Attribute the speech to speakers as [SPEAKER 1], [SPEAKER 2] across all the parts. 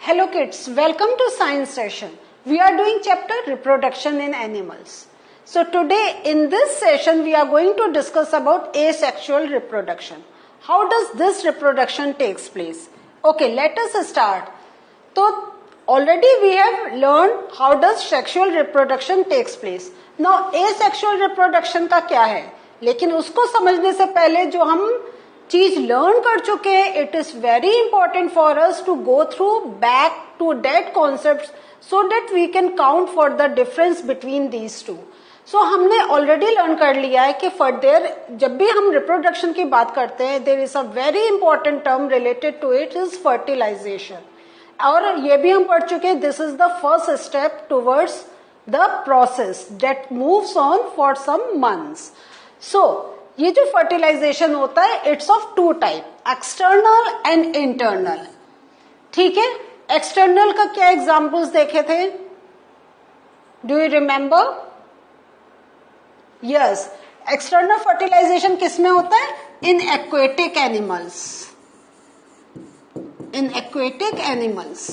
[SPEAKER 1] Hello kids, welcome to science session. We are doing chapter reproduction in animals. So today in this session we are going to discuss about asexual reproduction. How does this reproduction takes place? Okay, let us start. So already we have learned how does sexual reproduction takes place. Now asexual reproduction का क्या है? लेकिन उसको समझने से पहले जो हम चीज लर्न कर चुके हैं, it is very important for us to go through back to that concept so that we can count for the difference between these two. So हमने ऑलरेडी लर्न कर लिया है कि फर्दर जब भी हम रिप्रोडक्शन की बात करते हैं, there is a very important term related to it is fertilisation. और ये भी हम पढ़ चुके हैं, this is the first step towards the process that moves on for some months. So ये जो फर्टिलाइजेशन होता है, it's of two type, external and internal. ठीक है, एक्सटर्नल का क्या एग्जांपल्स देखे थे? Do you remember? Yes, external fertilisation किसमें होता है? In aquatic animals. In aquatic animals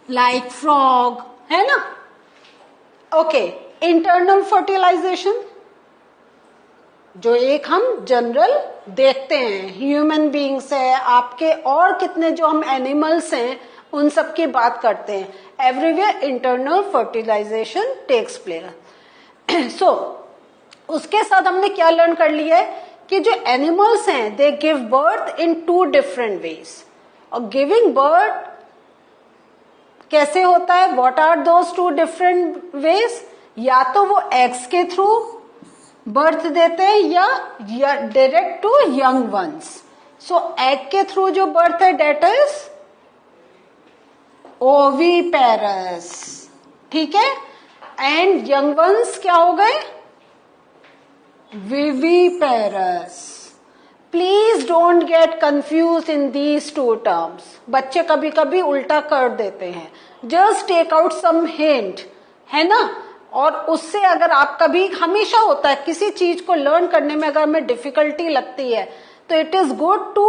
[SPEAKER 1] like frog, है ना? ओके, इंटरनल फर्टिलाइजेशन जो एक हम जनरल देखते हैं, ह्यूमन बीइंग्स है, आपके और कितने जो हम एनिमल्स हैं उन सब की बात करते हैं. Everywhere internal fertilisation takes place. So उसके साथ हमने क्या लर्न कर लिया है कि जो एनिमल्स हैं they give birth in two different ways. और गिविंग बर्थ कैसे होता है? What are those two different ways? या तो वो एग्स के थ्रू बर्थ देते हैं या direct to young ones. So egg के थ्रू जो बर्थ है डेट इज ओवीपेरस. ठीक है, एंड यंग वंस क्या हो गए? Viviparous. Please don't get confuse in these two terms. बच्चे कभी कभी उल्टा कर देते हैं. Just take out some hint, है ना? और उससे अगर आप कभी, हमेशा होता है किसी चीज को लर्न करने में अगर हमें डिफिकल्टी लगती है तो it is good to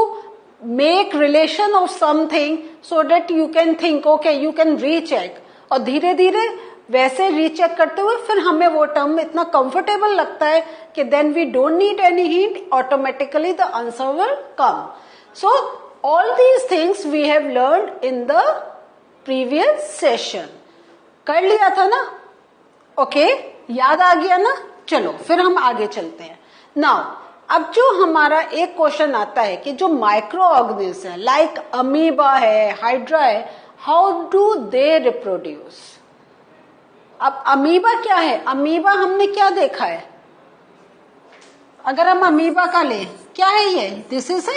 [SPEAKER 1] make relation of something so that you can think okay you can recheck. और धीरे धीरे वैसे रीचेक करते हुए फिर हमें वो टर्म इतना कंफर्टेबल लगता है कि then we don't need any hint, automatically the answer will come. So all these things we have learned in the previous session. कर लिया था ना? ओके, याद आ गया ना? चलो फिर हम आगे चलते हैं. नाउ अब जो हमारा एक क्वेश्चन आता है कि जो माइक्रो ऑर्गेनिज्म है लाइक अमीबा है, हाइड्रा है, हाउ डू दे रिप्रोड्यूस? अब अमीबा क्या है? अमीबा हमने क्या देखा है? अगर हम अमीबा का लें, क्या है ये? This is a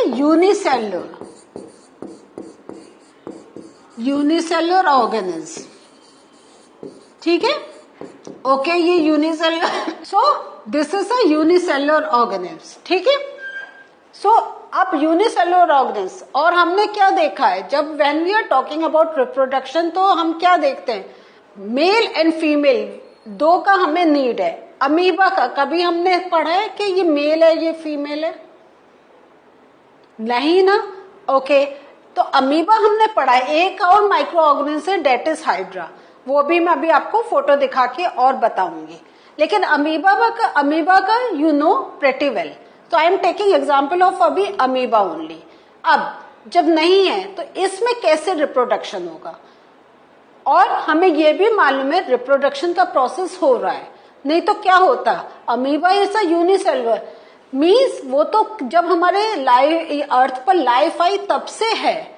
[SPEAKER 1] unicellular organism. ठीक है, ओके, ये unicellular. So this is a unicellular organism. ठीक है, सो अब यूनिसेल्युलर ऑर्गेनिज्म, और हमने क्या देखा है जब when we are talking about reproduction, तो हम क्या देखते हैं? मेल एंड फीमेल दो का हमें नीड है. अमीबा का कभी हमने पढ़ा है कि ये मेल है ये फीमेल है? नहीं ना? ओके, तो अमीबा हमने पढ़ा है. एक और माइक्रो ऑर्गेनिज्म है डेट इज हाइड्रा, वो भी मैं अभी आपको फोटो दिखा के और बताऊंगी. लेकिन अमीबा का यू नो प्रेटी वेल. तो I am taking example of अभी अमीबा ओनली. अब जब नहीं है तो इसमें कैसे रिप्रोडक्शन होगा? और हमें यह भी मालूम है रिप्रोडक्शन का प्रोसेस हो रहा है, नहीं तो क्या होता? Amoeba is a unicellular, means वो तो जब हमारे अर्थ पर लाइफ आई तब से है,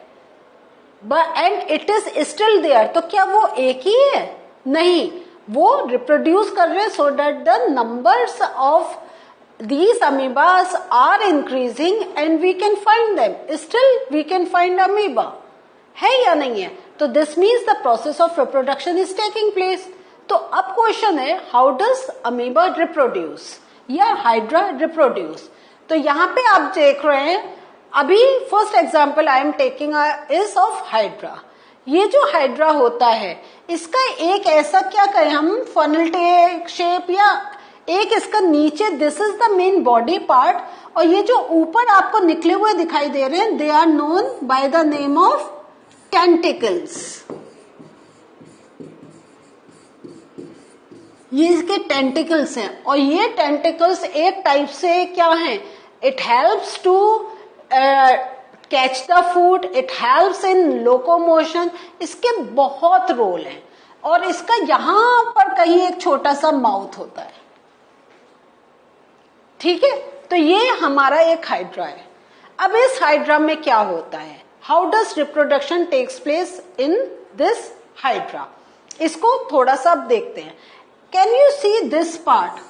[SPEAKER 1] and it is still there. तो क्या वो एक ही है? नहीं, वो रिप्रोड्यूस कर रहे हैं so that the numbers of these amoebas are increasing and we can find them. Still we can find amoeba, है या नहीं है? तो this means the process of reproduction is taking place. तो अब क्वेश्चन है, हाउ डज अमीबा रिप्रोड्यूस या hydra reproduce? तो यहाँ पे आप देख रहे हैं, अभी first example I am taking is of hydra. ये जो हाइड्रा होता है इसका एक ऐसा क्या कहें हम, फनल शेप, या एक इसका नीचे, this is the main body part, और ये जो ऊपर आपको निकले हुए दिखाई दे रहे हैं, they are known by the name of tentacles, ये इसके टेंटिकल्स हैं, और ये टेंटिकल्स एक टाइप से क्या है, it helps to catch the food, it helps in locomotion, इसके बहुत रोल हैं। और इसका यहां पर कहीं एक छोटा सा माउथ होता है, ठीक है। तो ये हमारा एक हाइड्रा है। अब इस हाइड्रा में क्या होता है, how does reproduction takes place in this hydra, इसको थोड़ा सा अब देखते हैं। Can you see this part,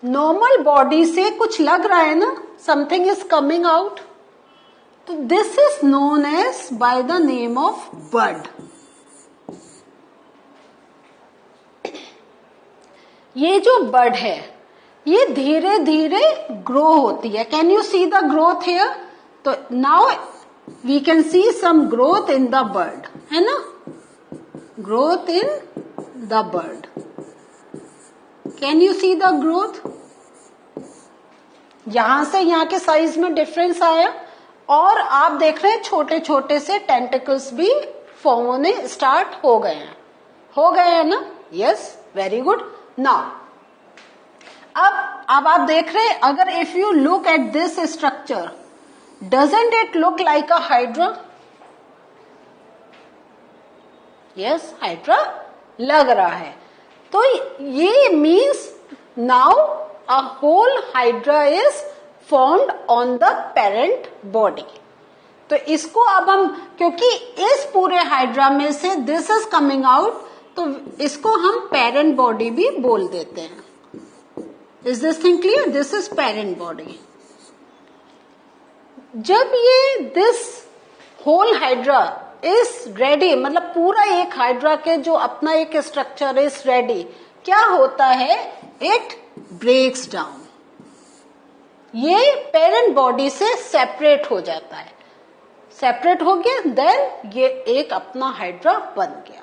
[SPEAKER 1] normal body से कुछ लग रहा है ना, समथिंग इज कमिंग आउट, तो this is known as by the name of bud. ये जो बड है ये धीरे धीरे ग्रो होती है। Can you see the growth here, तो now we can see some growth in the bud, है ना, growth in the bud. Can you see the growth, यहां से यहां के साइज में डिफरेंस आया, और आप देख रहे हैं छोटे छोटे से टेंटिकल्स भी फॉर्म होने स्टार्ट हो गए हैं ना, यस, वेरी गुड। नाउ अब आप देख रहे हैं, अगर if you look at this structure, doesn't it look like a hydra, yes, hydra लग रहा है। तो ये means now a whole hydra is formed on the parent body. तो इसको अब हम, क्योंकि इस पूरे हाइड्रा में से दिस इज कमिंग आउट, तो इसको हम पेरेंट बॉडी भी बोल देते हैं। Is this thing clear, this is parent body. जब ये this whole hydra is ready, मतलब पूरा एक हाइड्रा के जो अपना एक स्ट्रक्चर इज रेडी, क्या होता है, इट ब्रेक्स डाउन, ये पेरेंट बॉडी से सेपरेट हो जाता है, सेपरेट हो गया, देन ये एक अपना हाइड्रा बन गया।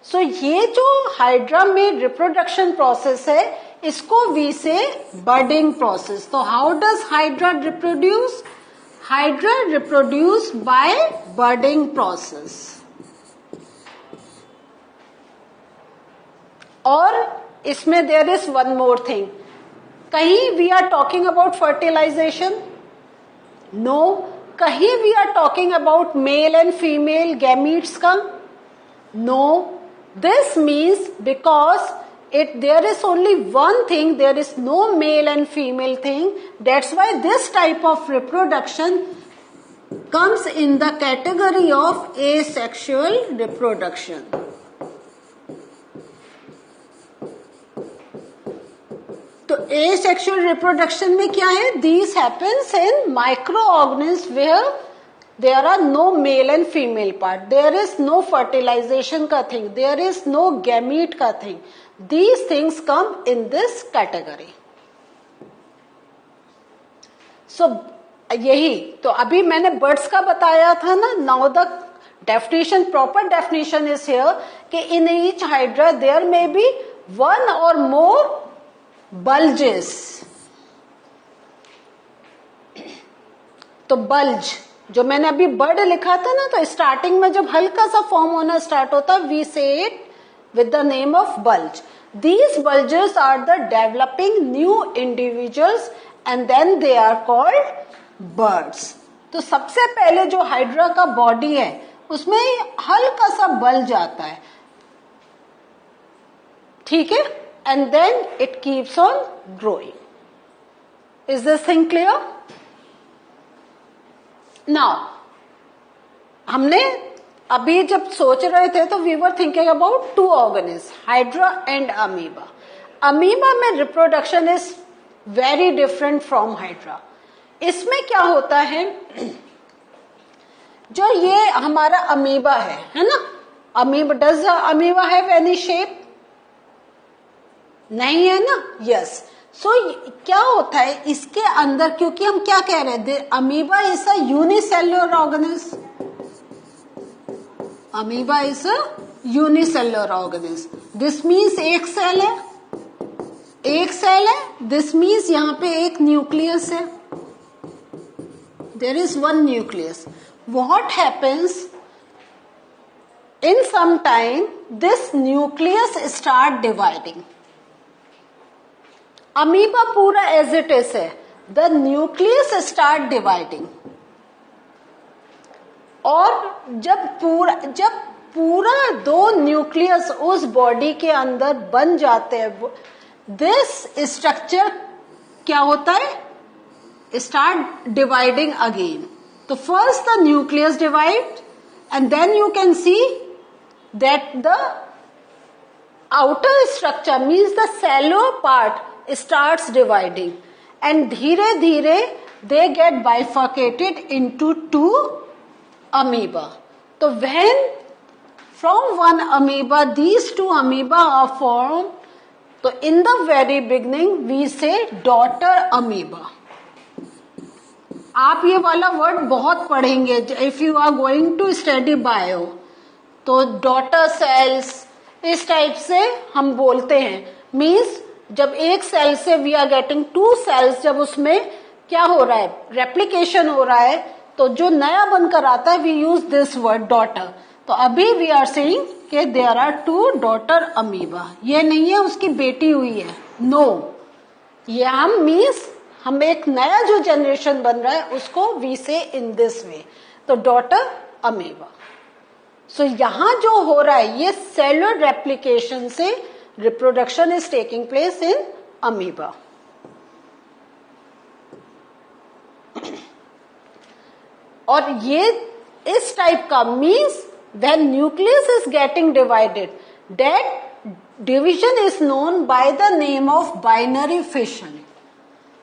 [SPEAKER 1] सो ये जो हाइड्रा में रिप्रोडक्शन प्रोसेस है, इसको वी से बर्डिंग प्रोसेस। तो how does hydra reproduce, hydra reproduce by budding process. और इसमें there is one more thing, कहीं we are talking about fertilisation, no, कहीं we are talking about male and female gametes का, no. This means because there is only one thing, there is no male and female thing. That's why this type of reproduction comes in the category of asexual reproduction. तो asexual reproduction में क्या है? These happens in microorganisms where there are no male and female part, there is no fertilization ka thing, there is no gamete ka thing, these things come in this category. So यही तो अभी मैंने birds का बताया था ना, now the definition, proper definition is here कि in each hydra there may be one or more bulges. तो bulge जो मैंने अभी बर्ड लिखा था ना, तो स्टार्टिंग में जब हल्का सा फॉर्म होना स्टार्ट होता, we say it with the name of bulge. These bulges are the developing new individuals and then they are called buds. तो सबसे पहले जो हाइड्रा का बॉडी है उसमें हल्का सा बल्ज आता है, ठीक है, and then it keeps on growing. Is this thing clear? Now हमने अभी जब सोच रहे थे तो we were thinking about two organism, hydra and amoeba. Amoeba में reproduction is very different from hydra. इसमें क्या होता है, जो ये हमारा अमीबा है ना, amoeba, does amoeba have any shape? नहीं है ना, यस। सो क्या होता है इसके अंदर, क्योंकि हम क्या कह रहे हैं, amoeba is a unicellular organism, amoeba is a unicellular organism. This means एक सेल है, एक सेल है, दिस मीन्स यहां पे एक न्यूक्लियस है, there is one nucleus. What happens in some time? This nucleus start dividing. Amoeba पूरा as it is है, the nucleus start dividing. और जब पूरा दो न्यूक्लियस उस बॉडी के अंदर बन जाते हैं, दिस स्ट्रक्चर क्या होता है? Start dividing again. तो first the nucleus divide and then you can see that the outer structure means the cellular part starts dividing and धीरे धीरे they get bifurcated into two amoeba. So when from one amoeba these two amoeba are formed, so in the very beginning we say daughter amoeba. आप ये वाला word बहुत पढ़ेंगे if you are going to study bio. तो daughter cells इस टाइप से हम बोलते हैं. मीन्स जब एक सेल से we are getting two cells, जब उसमें क्या हो रहा है? रेप्लिकेशन हो रहा है. तो जो नया बनकर आता है we use this word daughter. तो अभी वी आर सेइंग कि there are two daughter amoeba. ये नहीं है उसकी बेटी हुई है, नो. ये हम मीन्स हम एक नया जो जनरेशन बन रहा है उसको वी से इन दिस वे. तो डॉटर अमीबा. सो यहां जो हो रहा है ये सेलुलर रेप्लिकेशन से reproduction is taking place in amoeba. और ये इस टाइप का means when nucleus is getting divided, that division is known by the name of binary fission.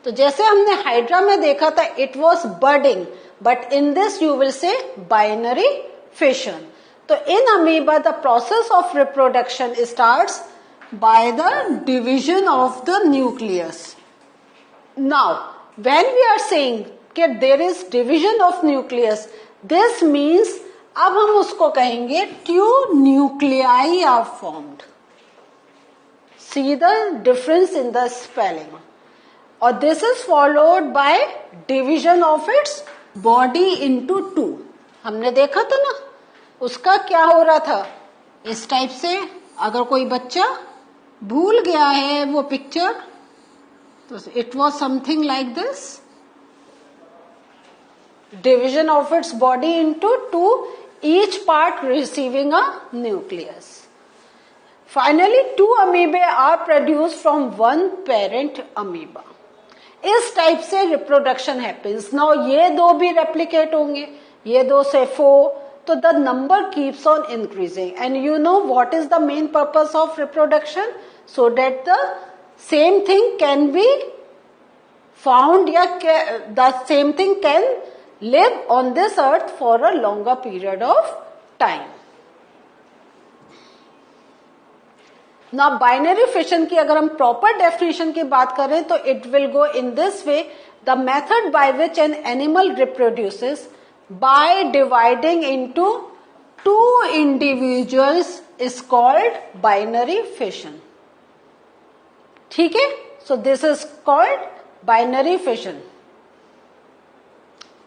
[SPEAKER 1] तो जैसे हमने हाइड्रा में देखा था it was budding, but in this you will say binary fission. तो in amoeba the process of reproduction starts by the division of the nucleus. Now when we are saying कि there is division of nucleus, this means अब हम उसको कहेंगे two nuclei are formed. See the difference in the spelling. और this is followed by division of its body into two. हमने देखा था ना उसका क्या हो रहा था इस टाइप से. अगर कोई बच्चा भूल गया है वो पिक्चर, तो it was something like this. Division of its body into two, each part receiving a nucleus. Finally, two amoeba are produced from one parent amoeba. इस टाइप से रिप्रोडक्शन हैपेंस. नाउ ये दो भी रेप्लिकेट होंगे, ये दो से 4, तो the number keeps on increasing. And you know what is the main purpose of reproduction? So that the same thing can be found या the same thing can live on this earth for a longer period of time. Now binary fission की अगर हम proper definition की बात करें तो it will go in this way. The method by which an animal reproduces by dividing into two individuals is called binary fission. ठीक है? So this is called binary fission.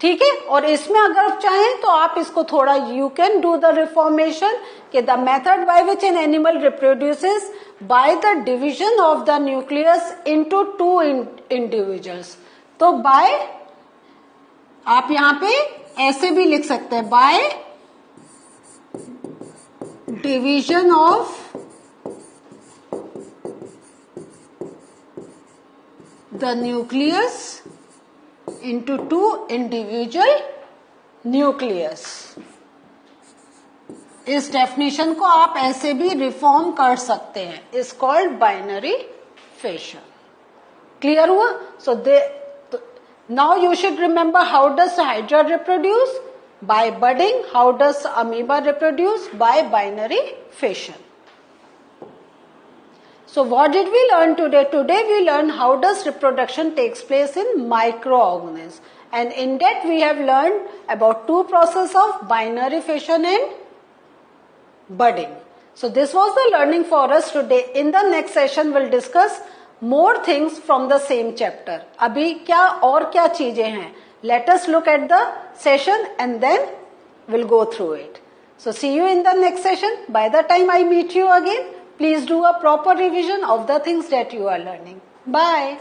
[SPEAKER 1] ठीक है. और इसमें अगर चाहें तो आप इसको थोड़ा you can do the reformation कि the method by which an animal reproduces by the division of the nucleus into two individuals. तो बाय आप यहां पे ऐसे भी लिख सकते हैं, by division of the nucleus into two individual nucleus. इस डेफिनेशन को आप ऐसे भी रिफॉर्म कर सकते हैं. Is called binary fission. Clear हुआ? So now you should remember how does hydra reproduce? Bye budding. How does amoeba reproduce? By binary fission. So what did we learn today? Today we learned how does reproduction takes place in microorganisms, and in that we have learned about two processes of binary fission and budding. So this was the learning for us today. In the next session we'll discuss more things from the same chapter. अभी क्या और क्या चीजें हैं Let us look at the session and then we'll go through it. So see you in the next session. By the time I meet you again, please do a proper revision of the things that you are learning. Bye.